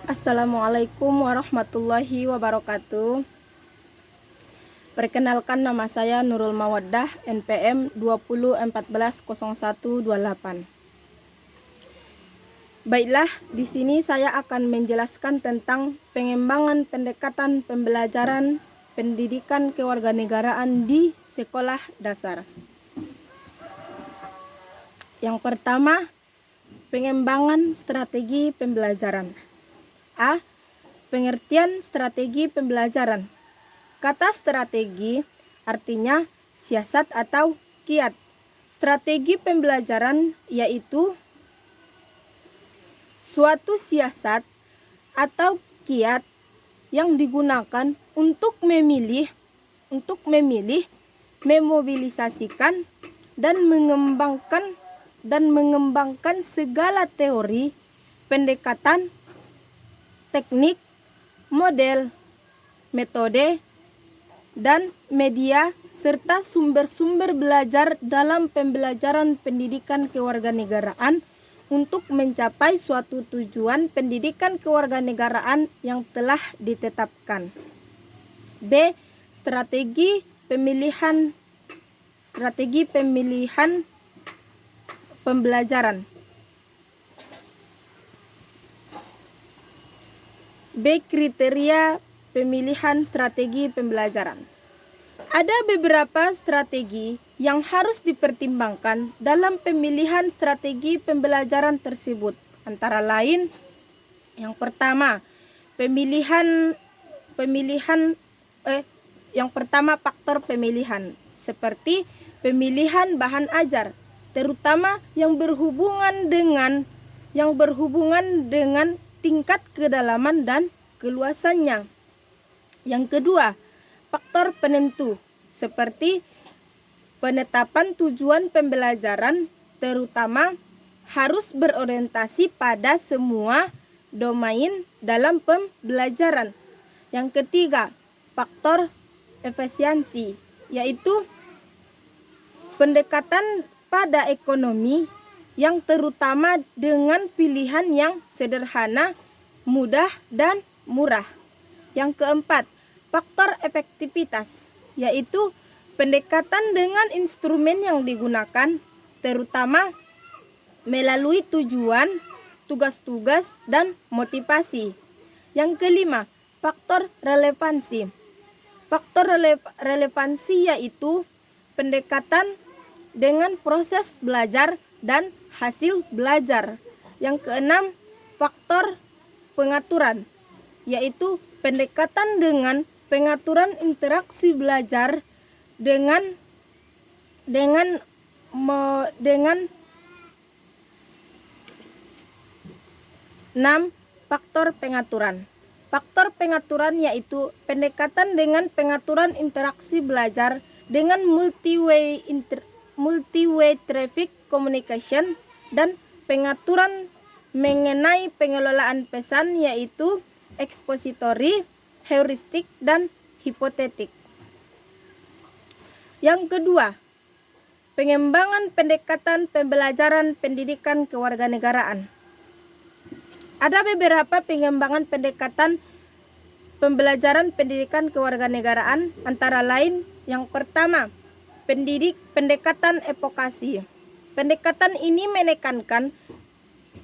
Assalamualaikum warahmatullahi wabarakatuh. Perkenalkan, nama saya Nurul Mawaddah, NPM 20140128. Baiklah, di sini saya akan menjelaskan tentang pengembangan pendekatan pembelajaran pendidikan kewarganegaraan di sekolah dasar. Yang pertama, pengembangan strategi pembelajaran. A. Pengertian strategi pembelajaran. Kata strategi artinya siasat atau kiat. Strategi pembelajaran yaitu suatu siasat atau kiat yang digunakan untuk memilih, memobilisasikan, dan mengembangkan segala teori, pendekatan, teknik, model, metode, dan media, serta sumber-sumber belajar dalam pembelajaran pendidikan kewarganegaraan untuk mencapai suatu tujuan pendidikan kewarganegaraan yang telah ditetapkan. B. Strategi pemilihan pembelajaran. B. Kriteria pemilihan strategi pembelajaran. Ada beberapa strategi yang harus dipertimbangkan dalam pemilihan strategi pembelajaran tersebut. Antara lain, yang pertama, faktor pemilihan, seperti pemilihan bahan ajar, terutama yang berhubungan dengan tingkat kedalaman dan keluasannya. Yang kedua, faktor penentu, seperti penetapan tujuan pembelajaran, terutama harus berorientasi pada semua domain dalam pembelajaran. Yang ketiga, faktor efisiensi, yaitu pendekatan pada ekonomi yang terutama dengan pilihan yang sederhana, mudah, dan murah. Yang keempat, faktor efektivitas, yaitu pendekatan dengan instrumen yang digunakan, terutama melalui tujuan, tugas-tugas, dan motivasi. Yang kelima, faktor relevansi. Faktor relevansi yaitu pendekatan dengan proses belajar dan hasil belajar. Yang keenam, faktor pengaturan, yaitu pendekatan dengan pengaturan interaksi belajar dengan 6. Faktor pengaturan. Faktor pengaturan yaitu pendekatan dengan pengaturan interaksi belajar dengan multi-way traffic communication, dan pengaturan mengenai pengelolaan pesan yaitu ekspositori, heuristik, dan hipotetik. Yang kedua, pengembangan pendekatan pembelajaran pendidikan kewarganegaraan. Ada beberapa pengembangan pendekatan pembelajaran pendidikan kewarganegaraan, antara lain yang pertama, pendekatan evokasi. Pendekatan ini menekankan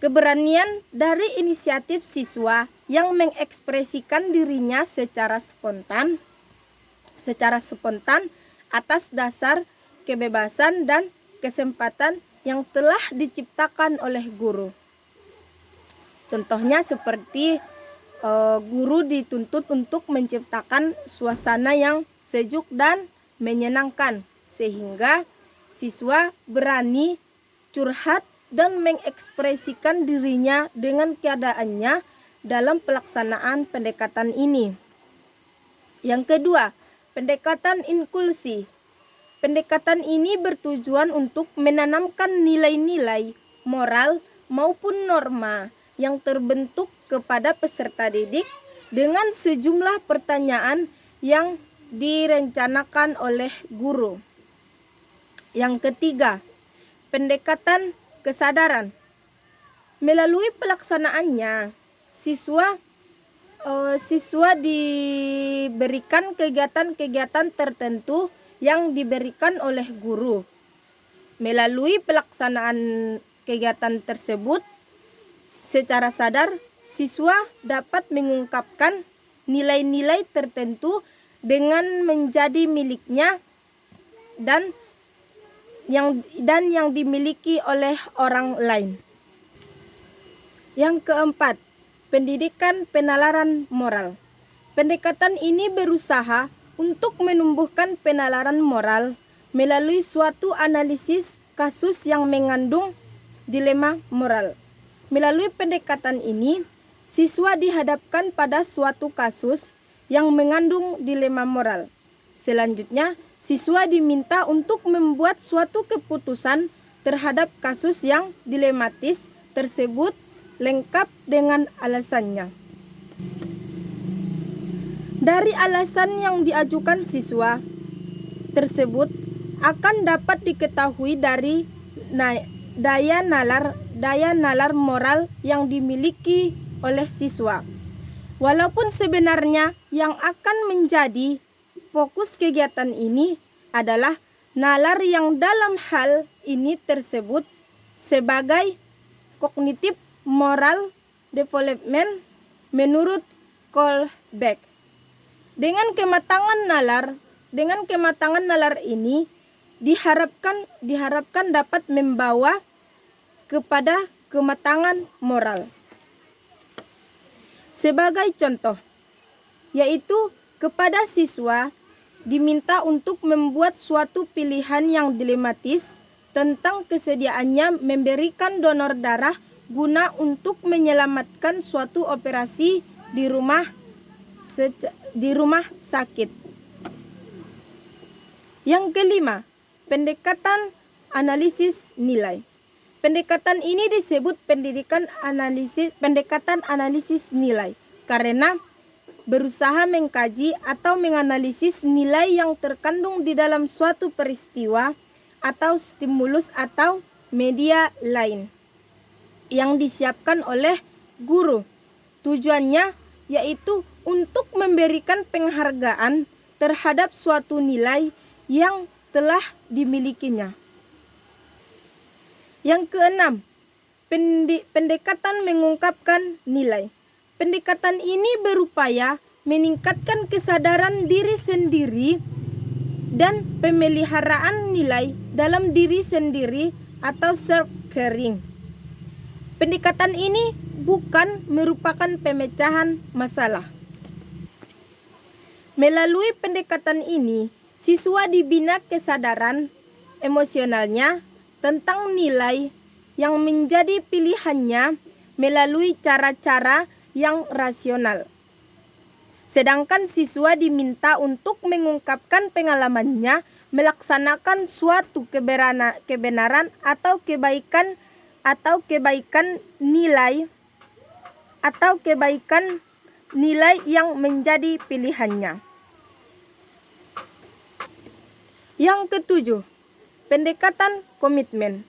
keberanian dari inisiatif siswa yang mengekspresikan dirinya secara spontan atas dasar kebebasan dan kesempatan yang telah diciptakan oleh guru. Contohnya seperti guru dituntut untuk menciptakan suasana yang sejuk dan menyenangkan, sehingga siswa berani curhat dan mengekspresikan dirinya dengan keadaannya dalam pelaksanaan pendekatan ini. Yang kedua, pendekatan inklusi. Pendekatan ini bertujuan untuk menanamkan nilai-nilai moral maupun norma yang terbentuk kepada peserta didik dengan sejumlah pertanyaan yang direncanakan oleh guru. Yang ketiga, pendekatan kesadaran. Melalui pelaksanaannya, siswa siswa diberikan kegiatan-kegiatan tertentu yang diberikan oleh guru. Melalui pelaksanaan kegiatan tersebut, secara sadar siswa dapat mengungkapkan nilai-nilai tertentu dengan menjadi miliknya dan yang dimiliki oleh orang lain. Yang keempat, pendidikan penalaran moral. Pendekatan ini berusaha untuk menumbuhkan penalaran moral melalui suatu analisis kasus yang mengandung dilema moral. Melalui pendekatan ini, siswa dihadapkan pada suatu kasus yang mengandung dilema moral. Selanjutnya, siswa diminta untuk membuat suatu keputusan terhadap kasus yang dilematis tersebut lengkap dengan alasannya. Dari alasan yang diajukan siswa tersebut akan dapat diketahui dari daya nalar moral yang dimiliki oleh siswa. Walaupun sebenarnya yang akan menjadi fokus kegiatan ini adalah nalar yang dalam hal ini tersebut sebagai cognitive moral development menurut Kohlbeck. Dengan kematangan nalar ini diharapkan dapat membawa kepada kematangan moral. Sebagai contoh, yaitu kepada siswa diminta untuk membuat suatu pilihan yang dilematis tentang kesediaannya memberikan donor darah guna untuk menyelamatkan suatu operasi di rumah sakit. Yang kelima, pendekatan analisis nilai. Pendekatan ini disebut pendekatan analisis nilai karena berusaha mengkaji atau menganalisis nilai yang terkandung di dalam suatu peristiwa atau stimulus atau media lain yang disiapkan oleh guru. Tujuannya yaitu untuk memberikan penghargaan terhadap suatu nilai yang telah dimilikinya. Yang keenam, pendekatan mengungkapkan nilai. Pendekatan ini berupaya meningkatkan kesadaran diri sendiri dan pemeliharaan nilai dalam diri sendiri atau self-caring. Pendekatan ini bukan merupakan pemecahan masalah. Melalui pendekatan ini, siswa dibina kesadaran emosionalnya tentang nilai yang menjadi pilihannya melalui cara-cara yang rasional. Sedangkan siswa diminta untuk mengungkapkan pengalamannya melaksanakan suatu kebenaran atau kebaikan nilai yang menjadi pilihannya. Yang ketujuh, pendekatan komitmen.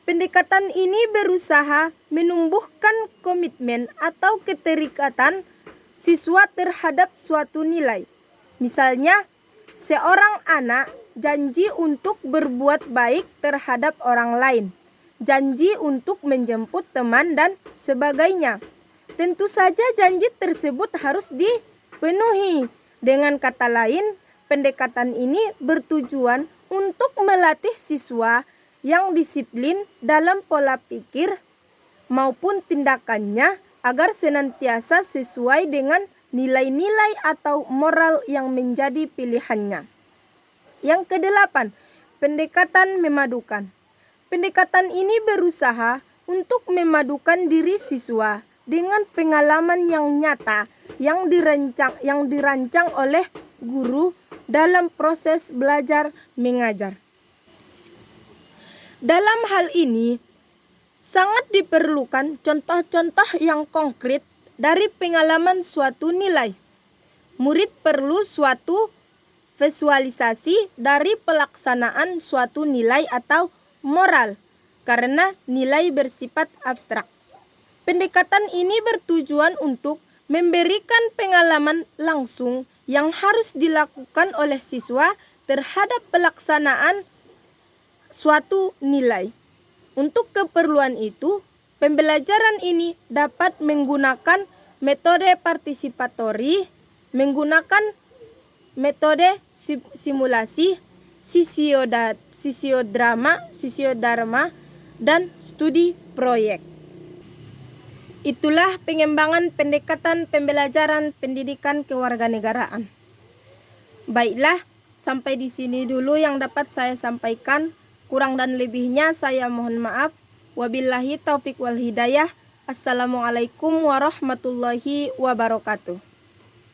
Pendekatan ini berusaha menumbuhkan komitmen atau keterikatan siswa terhadap suatu nilai. Misalnya, seorang anak janji untuk berbuat baik terhadap orang lain, janji untuk menjemput teman dan sebagainya. Tentu saja janji tersebut harus dipenuhi. Dengan kata lain, pendekatan ini bertujuan untuk melatih siswa yang disiplin dalam pola pikir maupun tindakannya agar senantiasa sesuai dengan nilai-nilai atau moral yang menjadi pilihannya. Yang kedelapan, pendekatan memadukan. Pendekatan ini berusaha untuk memadukan diri siswa dengan pengalaman yang nyata yang dirancang oleh guru dalam proses belajar mengajar. Dalam hal ini, sangat diperlukan contoh-contoh yang konkret dari pengalaman suatu nilai. Murid perlu suatu visualisasi dari pelaksanaan suatu nilai atau moral, karena nilai bersifat abstrak. Pendekatan ini bertujuan untuk memberikan pengalaman langsung yang harus dilakukan oleh siswa terhadap pelaksanaan suatu nilai. Untuk keperluan itu, pembelajaran ini dapat menggunakan metode partisipatori, menggunakan metode simulasi, sisio-dharma, dan studi proyek. Itulah pengembangan pendekatan pembelajaran pendidikan kewarganegaraan. Baiklah, sampai di sini dulu yang dapat saya sampaikan. Kurang dan lebihnya saya mohon maaf. Wabillahi taufik wal hidayah. Assalamualaikum warahmatullahi wabarakatuh.